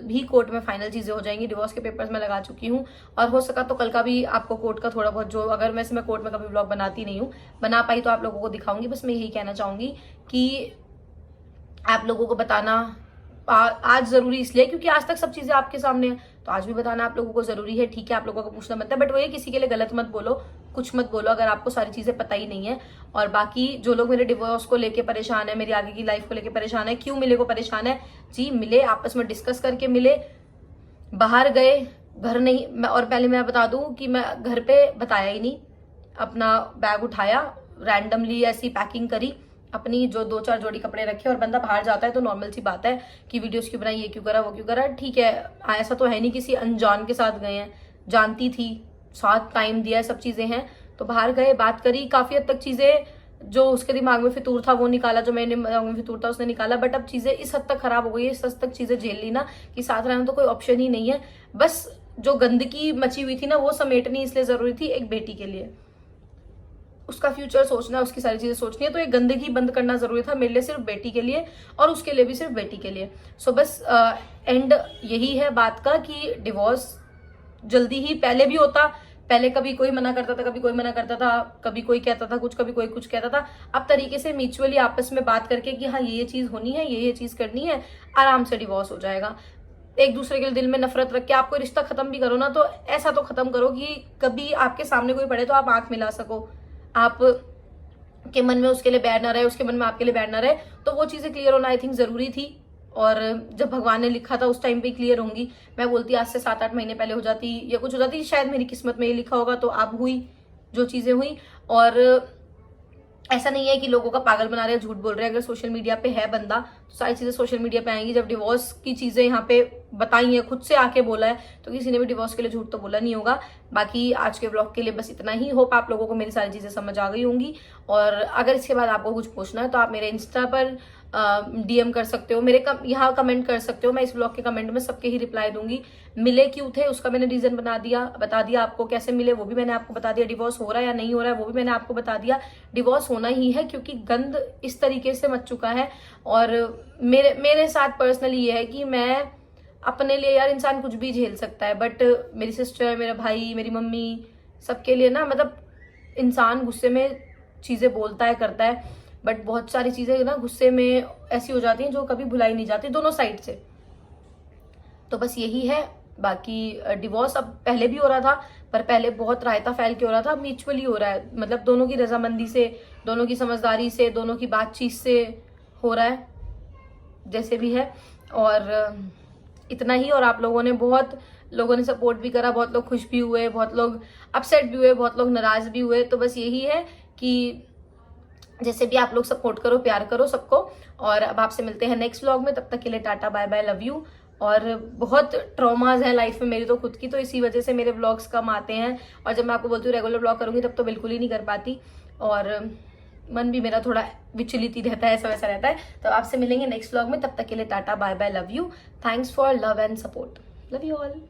भी कोर्ट में फाइनल चीजें हो जाएंगी। डिवोर्स के पेपर्स मैं लगा चुकी हूँ और हो सका तो कल का भी आपको कोर्ट का थोड़ा बहुत, जो अगर वैसे मैं कोर्ट में कभी व्लॉग बनाती नहीं हूँ, बना पाई तो आप लोगों को दिखाऊंगी। बस मैं यही कहना चाहूंगी कि आप लोगों को बताना आज जरूरी इसलिए क्योंकि आज तक सब चीजें आपके सामने है, तो आज भी बताना आप लोगों को जरूरी है। ठीक है, आप लोगों को पूछना बनता है, बट वो ये किसी के लिए गलत मत बोलो, कुछ मत बोलो अगर आपको सारी चीजें पता ही नहीं है। और बाकी जो लोग मेरे डिवोर्स को लेके परेशान है, मेरी आगे की लाइफ को लेके परेशान है, क्यों मिले को परेशान है, जी मिले, आपस में डिस्कस करके मिले, बाहर गए, घर नहीं। और पहले मैं बता दूं कि मैं घर पे बताया ही नहीं, अपना बैग उठाया, रैंडमली ऐसी पैकिंग करी, अपनी जो 2-4 जोड़ी कपड़े रखे, और बंदा बाहर जाता है तो नॉर्मल सी बात है कि वीडियोस क्यों बनाई, ये क्यों करा, वो क्यों करा, ठीक है। ऐसा तो है नहीं किसी अनजान के साथ गए हैं, जानती थी, साथ टाइम दिया, सब चीजें हैं, तो बाहर गए, बात करी, काफी हद तक चीजें जो उसके दिमाग में फितूर था वो निकाला, जो मेरे दिमाग में फितूर था उसने निकाला। बट अब चीजें इस हद तक खराब हो गई है, इस हद तक चीजें झेल ली ना कि साथ रहना तो कोई ऑप्शन ही नहीं है। बस जो गंदगी मची हुई थी ना वो समेटनी इसलिए जरूरी थी एक बेटी के लिए, उसका फ्यूचर सोचना, उसकी सारी चीजें सोचनी है, तो ये गंदगी बंद करना जरूरी था मेरे लिए, सिर्फ बेटी के लिए, और उसके लिए भी सिर्फ बेटी के लिए। सो बस एंड यही है बात का कि डिवोर्स जल्दी ही, पहले भी होता, पहले कभी कोई मना करता था, कभी कोई मना करता था, कभी कोई कहता था कुछ, कभी कोई कुछ कहता था। अब तरीके से म्यूचुअली आपस में बात करके कि हाँ ये चीज होनी है, ये चीज करनी है, आराम से डिवोर्स हो जाएगा। एक दूसरे के दिल में नफरत रख के आप कोई रिश्ता खत्म भी करो ना, तो ऐसा तो खत्म करो कि कभी आपके सामने कोई पड़े तो आप आंख मिला सको, आप के मन में उसके लिए बैर ना रहे, उसके मन में आपके लिए बैर ना रहे। तो वो चीजें क्लियर होना आई थिंक जरूरी थी, और जब भगवान ने लिखा था उस टाइम पे क्लियर होंगी। मैं बोलती आज से 7-8 महीने पहले हो जाती या कुछ हो जाती, शायद मेरी किस्मत में ये लिखा होगा, तो अब हुई जो चीजें हुई। और ऐसा नहीं है कि लोगों का पागल बना रहे हैं, झूठ बोल रहे हैं। अगर सोशल मीडिया पे है बंदा तो सारी चीजें सोशल मीडिया पे आएंगी। जब डिवोर्स की चीजें यहाँ पे बताई है, खुद से आके बोला है, तो किसी ने भी डिवोर्स के लिए झूठ तो बोला नहीं होगा। बाकी आज के व्लॉग के लिए बस इतना ही। होप आप लोगों को मेरी सारी चीजें समझ आ गई होंगी, और अगर इसके बाद आपको कुछ पूछना है तो आप मेरे इंस्टा पर डीएम कर सकते हो, मेरे यहाँ कमेंट कर सकते हो। मैं इस ब्लॉग के कमेंट में सबके ही रिप्लाई दूंगी। मिले क्यों थे उसका मैंने रीजन बता दिया आपको, कैसे मिले वो भी मैंने आपको बता दिया, डिवोर्स हो रहा है या नहीं हो रहा है वो भी मैंने आपको बता दिया। डिवोर्स होना ही है क्योंकि गंद इस तरीके से मच चुका है। और मेरे साथ पर्सनली ये है कि मैं अपने लिए, यार इंसान कुछ भी झेल सकता है, बट मेरी सिस्टर, मेरा भाई, मेरी मम्मी, सबके लिए ना, मतलब इंसान गुस्से में चीजें बोलता है, करता है, बट बहुत सारी चीजें ना गुस्से में ऐसी हो जाती हैं जो कभी भुलाई नहीं जाती दोनों साइड से। तो बस यही है। बाकी डिवोर्स अब पहले भी हो रहा था, पर पहले बहुत रायता फैल के हो रहा था, म्यूचुअली हो रहा है, मतलब दोनों की रजामंदी से, दोनों की समझदारी से, दोनों की बातचीत से हो रहा है, जैसे भी है। और इतना ही। और आप लोगों ने, बहुत लोगों ने सपोर्ट भी करा, बहुत लोग खुश भी हुए, बहुत लोग अपसेट भी हुए, बहुत लोग नाराज भी हुए। तो बस यही है कि जैसे भी आप लोग सपोर्ट करो, प्यार करो सबको। और अब आपसे मिलते हैं नेक्स्ट व्लॉग में, तब तक के लिए tata bye bye, love you. और बहुत ट्रॉमाज है लाइफ में मेरी तो खुद की, तो इसी वजह से मेरे व्लॉग्स कम आते हैं। और जब मैं आपको बोलती हूँ रेगुलर व्लॉग करूंगी तब तो बिल्कुल ही नहीं कर पाती, और मन भी मेरा थोड़ा विचलित ही रहता है, ऐसा वैसा रहता है। तो आपसे मिलेंगे नेक्स्ट व्लॉग में, तब तक के लिए tata bye bye, love you. Thanks for love and support, love you all.